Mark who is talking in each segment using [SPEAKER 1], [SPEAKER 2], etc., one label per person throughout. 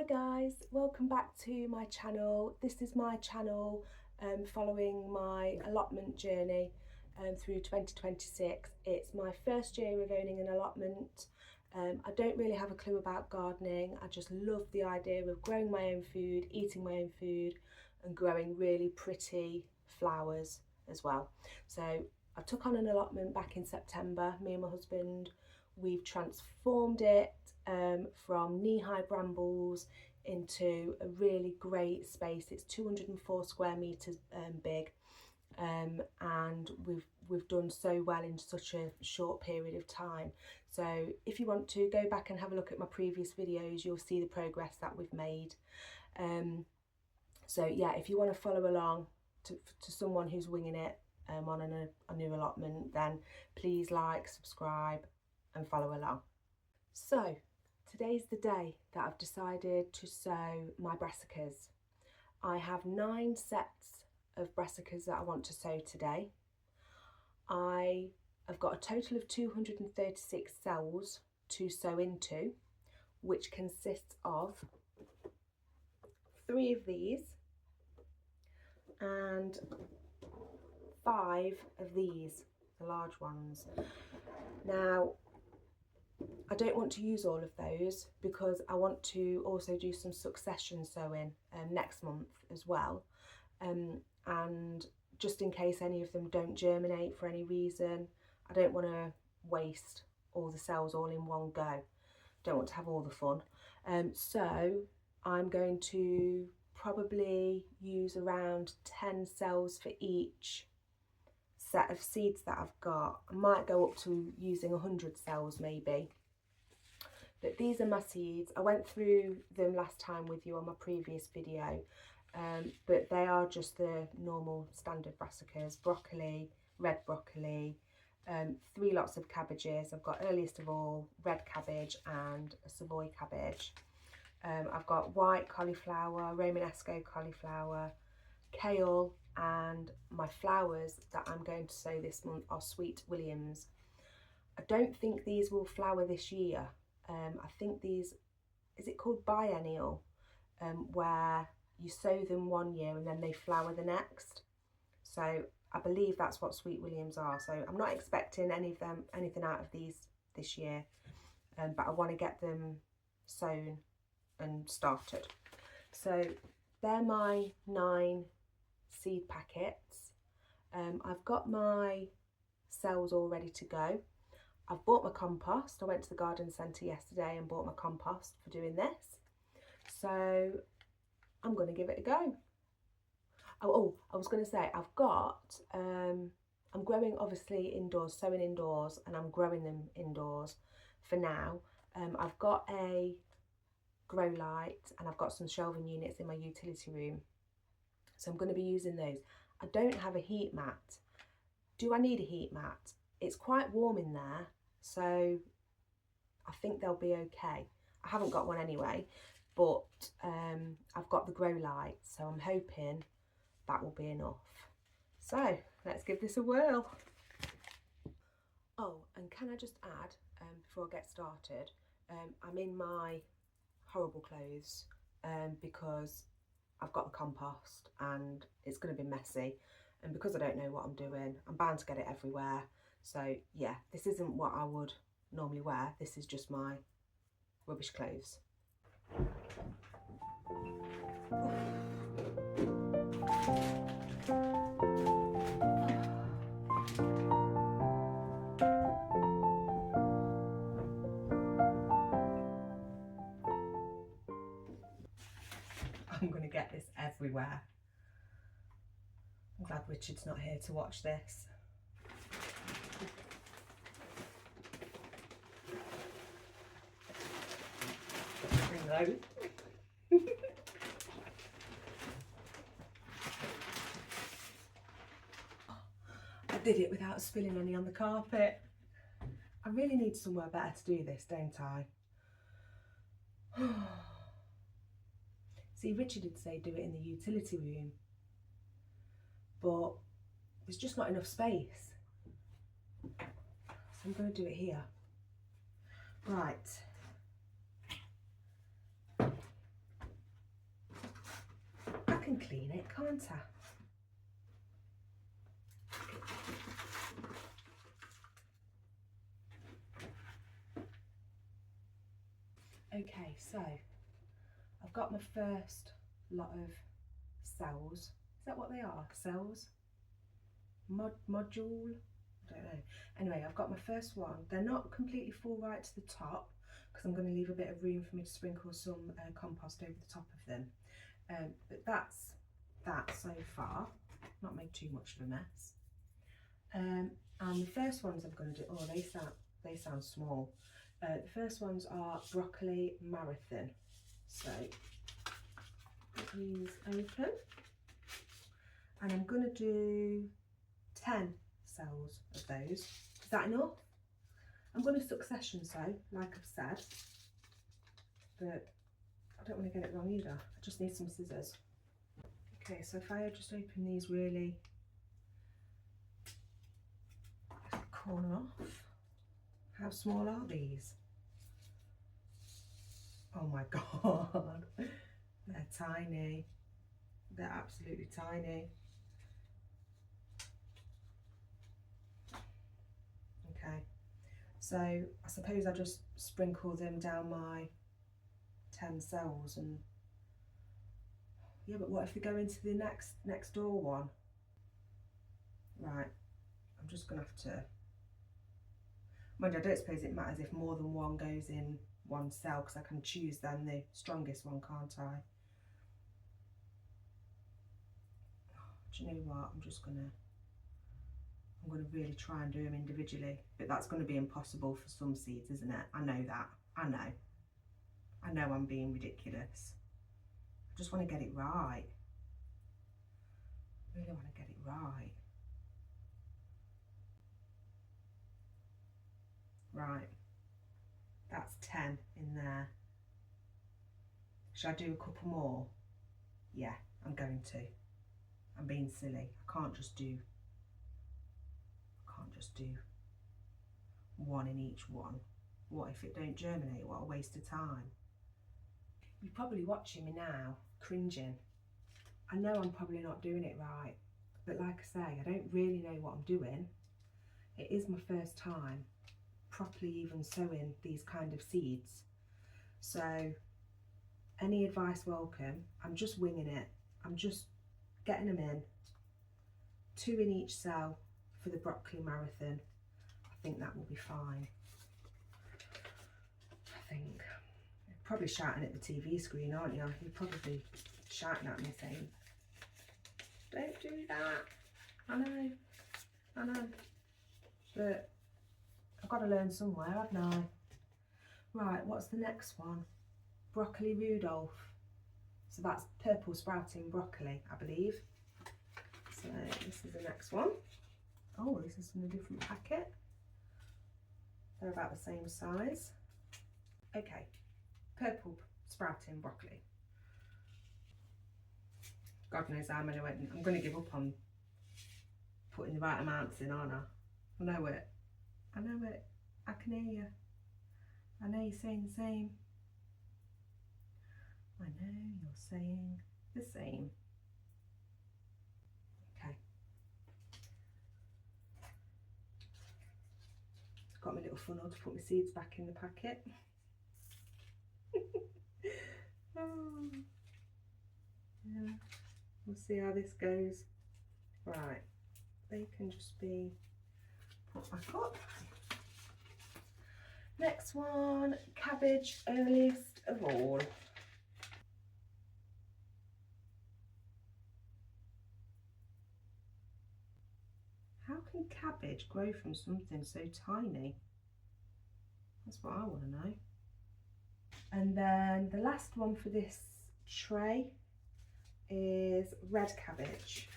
[SPEAKER 1] Hi guys, welcome back to my channel. This is my channel following my allotment journey through 2026. It's my first year of owning an allotment. I don't really have a clue about gardening. I just love the idea of growing my own food, eating my own food and growing really pretty flowers as well. So I took on an allotment back in September, me and my husband. We've transformed it from knee-high brambles into a really great space. It's 204 square metres big, and we've done so well in such a short period of time. So if you want to go back and have a look at my previous videos, you'll see the progress that we've made. So yeah, if you want to follow along to someone who's winging it on a new allotment, then please like, subscribe and follow along. So today's the day that I've decided to sow my brassicas. I have 9 sets of brassicas that I want to sow today. I have got a total of 236 cells to sow into, which consists of 3 of these and 5 of these, the large ones. Now, I don't want to use all of those because I want to also do some succession sowing next month as well, and just in case any of them don't germinate for any reason, I don't want to waste all the cells all in one go. Don't want to have all the fun. So I'm going to probably use around 10 cells for each set of seeds that I've got. I might go up to using 100 cells maybe. But these are my seeds. I went through them last time with you on my previous video, but they are just the normal standard brassicas: broccoli, red broccoli, 3 lots of cabbages. I've got, earliest of all, red cabbage and a Savoy cabbage. I've got white cauliflower, Romanesco cauliflower, kale, and my flowers that I'm going to sow this month are Sweet Williams. I don't think these will flower this year. I think these, is it called biennial, where you sow them one year and then they flower the next. So I believe that's what Sweet Williams are. So I'm not expecting anything out of these this year, but I want to get them sown and started. So they're my 9 seed packets. I've got my cells all ready to go. I've bought my compost. I went to the garden centre yesterday and bought my compost for doing this. So I'm going to give it a go. Oh, I was going to say, I've got, I'm growing obviously indoors, sowing indoors, and I'm growing them indoors for now. I've got a grow light and I've got some shelving units in my utility room. So I'm going to be using those. I don't have a heat mat. Do I need a heat mat? It's quite warm in there, so I think they'll be okay. I haven't got one anyway, but I've got the grow light, so I'm hoping that will be enough. So let's give this a whirl. Oh, and can I just add, before I get started, I'm in my horrible clothes because I've got the compost and it's going to be messy, and because I don't know what I'm doing, I'm bound to get it everywhere. So yeah, this isn't what I would normally wear. This is just my rubbish clothes. I'm going to get this everywhere. I'm glad Richard's not here to watch this. Bring those. I did it without spilling any on the carpet. I really need somewhere better to do this, don't I? See, Richard did say do it in the utility room, but there's just not enough space. So I'm going to do it here. Right. clean it, can't I? Okay, so I've got my first lot of cells. Is that what they are? Cells? Module? I don't know. Anyway, I've got my first one. They're not completely full right to the top because I'm going to leave a bit of room for me to sprinkle some compost over the top of them. But that's that so far. Not made too much of a mess. And the first ones I'm going to do, oh, they sound small. The first ones are broccoli marathon. So put these open, and I'm going to do 10 cells of those. Is that enough? I'm going to succession sow, like I've said, but I don't want to get it wrong either. I just need some scissors. Okay, so if I just open these really, the corner off. How small are these? Oh my God, they're tiny. They're absolutely tiny. Okay, so I suppose I just sprinkle them down my 10 cells, and yeah, but what if they go into the next door one? Right, I'm just gonna have to, mind you, I don't suppose it matters if more than one goes in one cell, because I can choose then the strongest one, can't I? Do you know what, I'm going to really try and do them individually, but that's going to be impossible for some seeds, isn't it? I know that. I know I'm being ridiculous. I just want to get it right. I really want to get it right. Right, that's 10 in there. Should I do a couple more? Yeah, I'm going to. I'm being silly. I can't just do one in each one. What if it don't germinate? What a waste of time. You're probably watching me now, cringing. I know I'm probably not doing it right, but like I say, I don't really know what I'm doing. It is my first time properly even sowing these kind of seeds. So any advice welcome. I'm just winging it. I'm just getting them in. 2 in each cell for the broccoli marathon. I think that will be fine. I think. You're probably shouting at the TV screen, aren't you? You're probably shouting at me saying, don't do that. I know. But I've got to learn somewhere, haven't I? Right, what's the next one? Broccoli Rudolph. So that's purple sprouting broccoli, I believe. So this is the next one. Oh, this is in a different packet. They're about the same size. Okay, purple sprouting broccoli. God knows how many went in. I'm going to give up on putting the right amounts in, aren't I? I know it. I know it. I can hear you. I know you're saying the same. I know you're saying the same. Okay. Got my little funnel to put my seeds back in the packet. Oh. Yeah. We'll see how this goes. Right. They can just be put back up. Next one, cabbage, earliest of all. How can cabbage grow from something so tiny? That's what I want to know. And then the last one for this tray is red cabbage.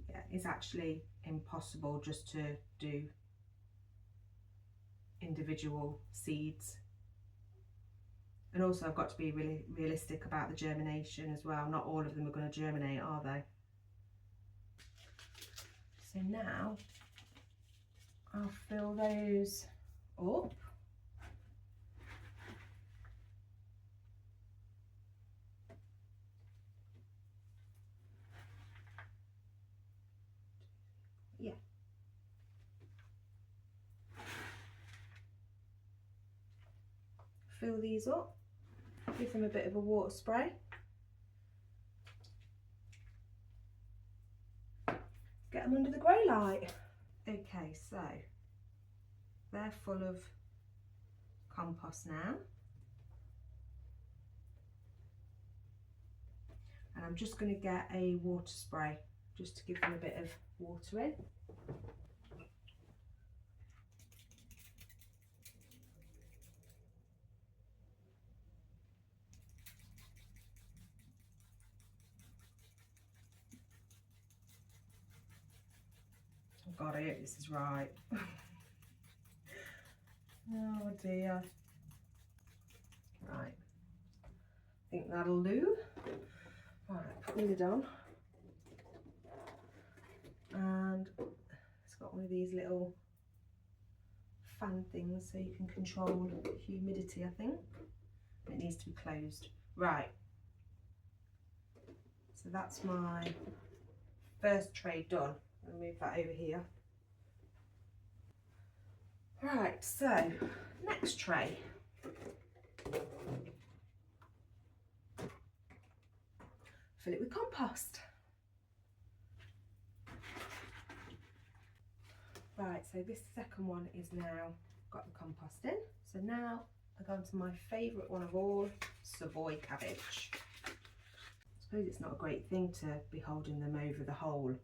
[SPEAKER 1] Yeah, it's actually impossible just to do individual seeds. And also I've got to be really realistic about the germination as well. Not all of them are going to germinate, are they? So now I'll fill those up. Yeah. Fill these up, give them a bit of a water spray. Get them under the grow light. Okay, so they're full of compost now. And I'm just going to get a water spray just to give them a bit of water in. Oh God, I hope this is right. Oh dear. Right, I think that'll do. Right, put the lid on. And it's got one of these little fan things so you can control humidity, I think. It needs to be closed. Right, so that's my first tray done. I'll move that over here. Right, so next tray. Fill it with compost. Right, so this second one is now got the compost in. So now I go on to my favourite one of all, Savoy cabbage. I suppose it's not a great thing to be holding them over the whole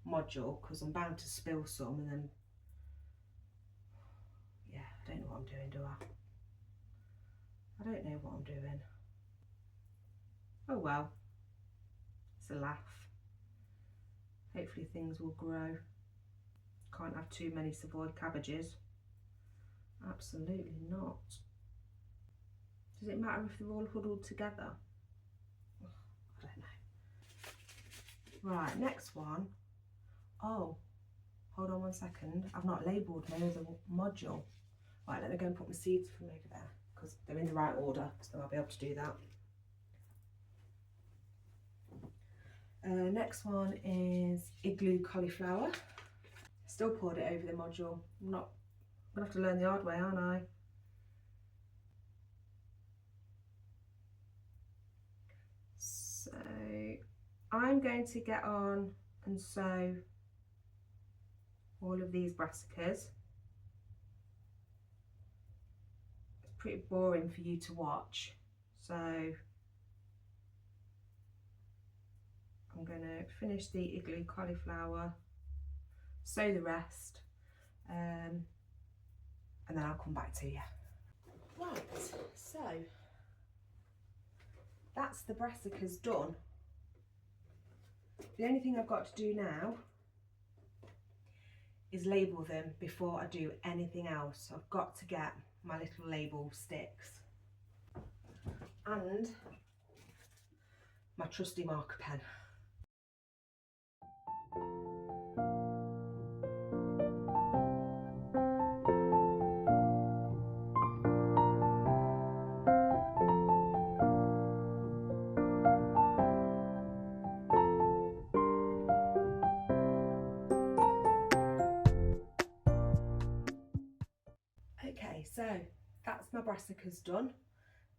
[SPEAKER 1] module because I'm bound to spill some and then, yeah, I don't know what I'm doing, do I? I don't know what I'm doing. Oh well, it's a laugh. Hopefully things will grow. Can't have too many Savoy cabbages. Absolutely not. Does it matter if they're all huddled together? I don't know. Right, next one. Oh, hold on one second. I've not labelled my other module. Right, let me go and put my seeds from over there because they're in the right order, so I'll be able to do that. Next one is igloo cauliflower. Still poured it over the module. I'm gonna have to learn the hard way, aren't I? So I'm going to get on and sow all of these brassicas. It's pretty boring for you to watch, so I'm going to finish the igloo cauliflower, sow the rest, and then I'll come back to you. Right, so that's the brassicas done. The only thing I've got to do now is label them before I do anything else. I've got to get my little label sticks and my trusty marker pen. Okay, so that's my brassicas done.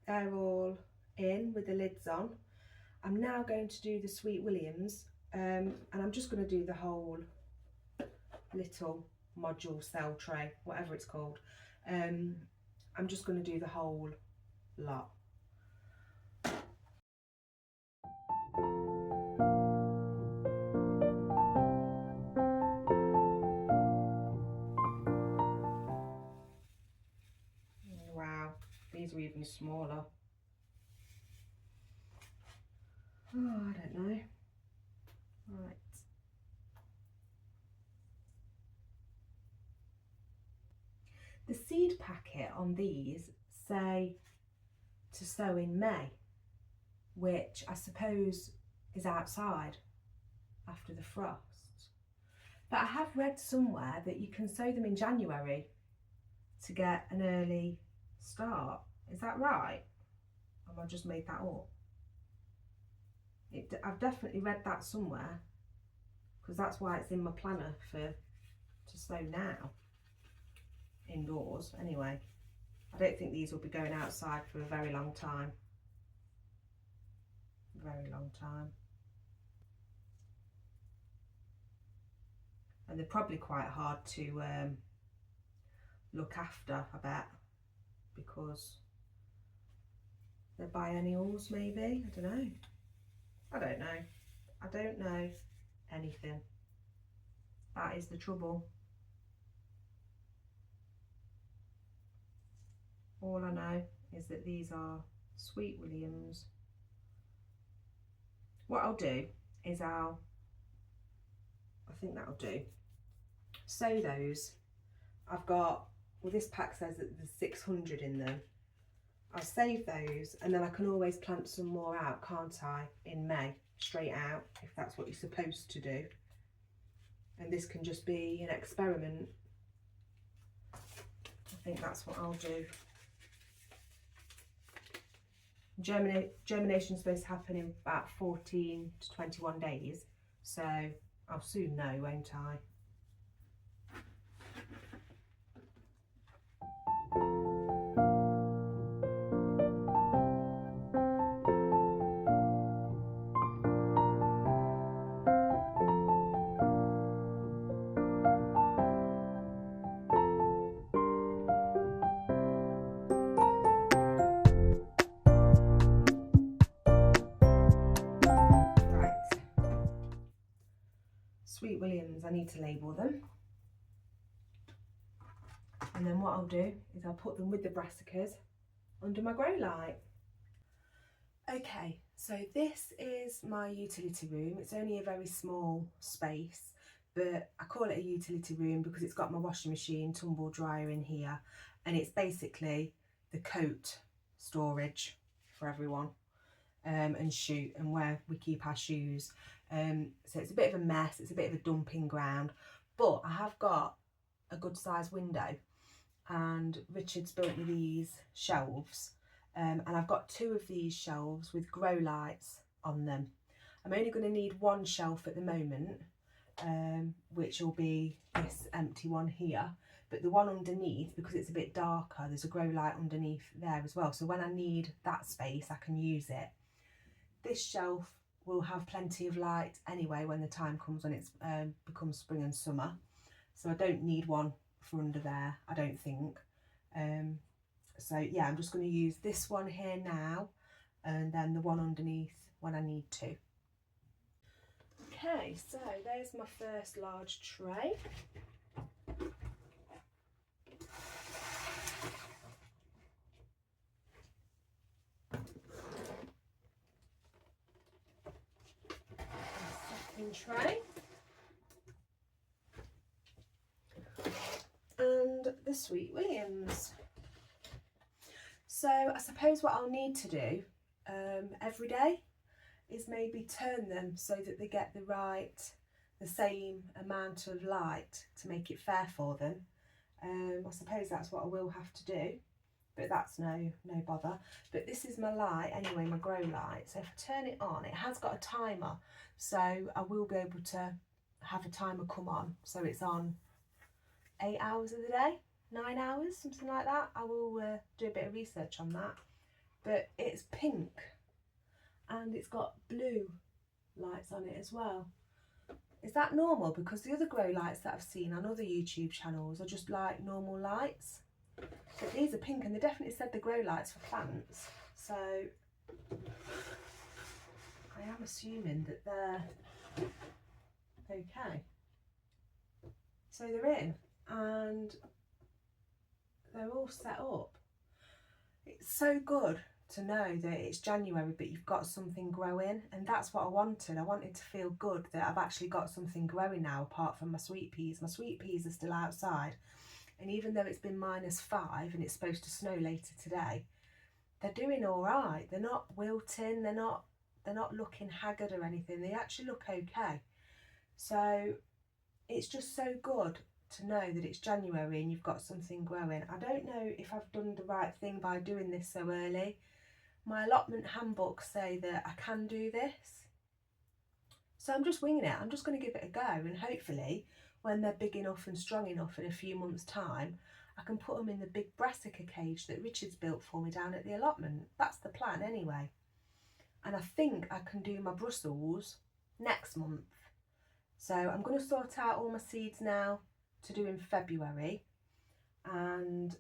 [SPEAKER 1] They're all in with the lids on. I'm now going to do the Sweet Williams, and I'm just going to do the whole little module cell tray, whatever it's called. I'm just going to do the whole lot. Wow, these are even smaller. Oh, I don't know. Right. The seed packet on these say to sow in May, which I suppose is outside after the frost. But I have read somewhere that you can sow them in January to get an early start. Is that right? Or have I just made that up? I've definitely read that somewhere, because that's why it's in my planner to sow now, indoors anyway. I don't think these will be going outside for a very long time. Very long time. And they're probably quite hard to look after, I bet, because they're biennials maybe. I don't know. I don't know anything. That is the trouble. All I know is that these are Sweet Williams. What I'll do is I think that'll do. Sow those. I've got, well, this pack says that there's 600 in them. I'll save those, and then I can always plant some more out, can't I, in May, straight out, if that's what you're supposed to do. And this can just be an experiment. I think that's what I'll do. Germination is supposed to happen in about 14 to 21 days, so I'll soon know, won't I? Sweet Williams, I need to label them. And then what I'll do is I'll put them with the brassicas under my grow light. Okay, so this is my utility room. It's only a very small space, but I call it a utility room because it's got my washing machine, tumble dryer in here, and it's basically the coat storage for everyone, and where we keep our shoes. So it's a bit of a mess, it's a bit of a dumping ground, but I have got a good sized window, and Richard's built me these shelves, and I've got 2 of these shelves with grow lights on them. I'm only going to need 1 shelf at the moment, which will be this empty one here, but the one underneath, because it's a bit darker, there's a grow light underneath there as well, so when I need that space I can use it. This shelf will have plenty of light anyway when the time comes when it's becomes spring and summer, so I don't need one for under there, I don't think. So yeah, I'm just going to use this one here now, and then the one underneath when I need to. Okay, so there's my first large tray. Second tray. And the Sweet Williams. So I suppose what I'll need to do every day is maybe turn them so that they get the same amount of light to make it fair for them. I suppose that's what I will have to do, but that's no bother. But this is my light anyway, my grow light. So if I turn it on, it has got a timer, so I will be able to have a timer come on. So it's on 8 hours of the day, 9 hours, something like that. I will do a bit of research on that. But it's pink and it's got blue lights on it as well. Is that normal? Because the other grow lights that I've seen on other YouTube channels are just like normal lights. But these are pink, and they definitely said the grow lights for plants. So I am assuming that they're okay. So they're in and they're all set up. It's so good to know that it's January but you've got something growing, and that's what I wanted. I wanted to feel good that I've actually got something growing now apart from my sweet peas. My sweet peas are still outside, and even though it's been -5 and it's supposed to snow later today, they're doing all right. They're not wilting, they're not looking haggard or anything. They actually look okay. So it's just so good to know that it's January and you've got something growing. I don't know if I've done the right thing by doing this so early. My allotment handbooks say that I can do this. So I'm just winging it. I'm just going to give it a go, and hopefully when they're big enough and strong enough in a few months' time, I can put them in the big brassica cage that Richard's built for me down at the allotment. That's the plan anyway. And I think I can do my Brussels next month. So I'm going to sort out all my seeds now to do in February. And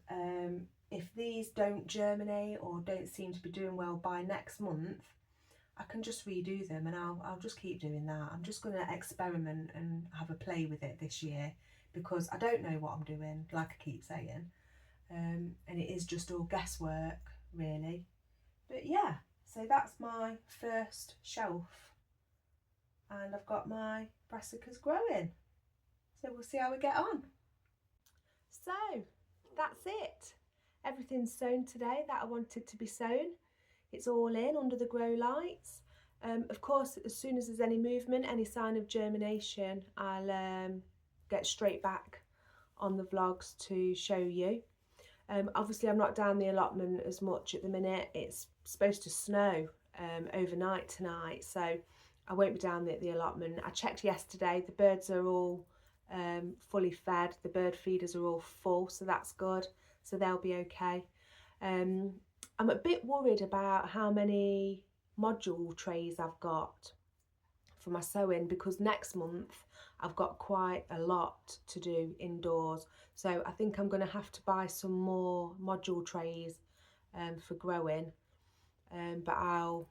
[SPEAKER 1] if these don't germinate or don't seem to be doing well by next month, I can just redo them, and I'll just keep doing that. I'm just going to experiment and have a play with it this year, because I don't know what I'm doing, like I keep saying. And it is just all guesswork, really. But yeah, so that's my first shelf. And I've got my brassicas growing. So we'll see how we get on. So that's it. Everything's sown today that I wanted to be sown. It's all in under the grow lights. Of course, as soon as there's any movement, any sign of germination, I'll get straight back on the vlogs to show you. Obviously, I'm not down the allotment as much at the minute. It's supposed to snow overnight tonight, so I won't be down at the allotment. I checked yesterday, the birds are all fully fed. The bird feeders are all full, so that's good. So they'll be okay. I'm a bit worried about how many module trays I've got for my sowing, because next month I've got quite a lot to do indoors. So I think I'm going to have to buy some more module trays for growing. But I'll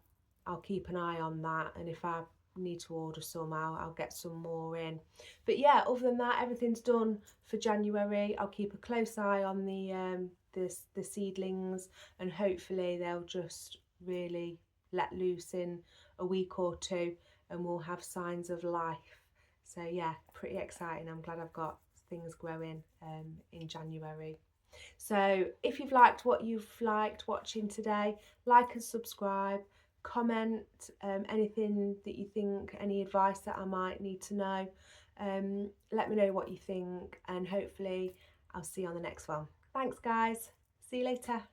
[SPEAKER 1] keep an eye on that, and if I need to order some, I'll get some more in. But yeah, other than that, everything's done for January. I'll keep a close eye on the seedlings, and hopefully they'll just really let loose in a week or two and we'll have signs of life. So yeah, pretty exciting. I'm glad I've got things growing in January. So if you've liked what you've liked watching today, like and subscribe, comment anything that you think, any advice that I might need to know. Let me know what you think, and hopefully I'll see you on the next one. Thanks guys, see you later.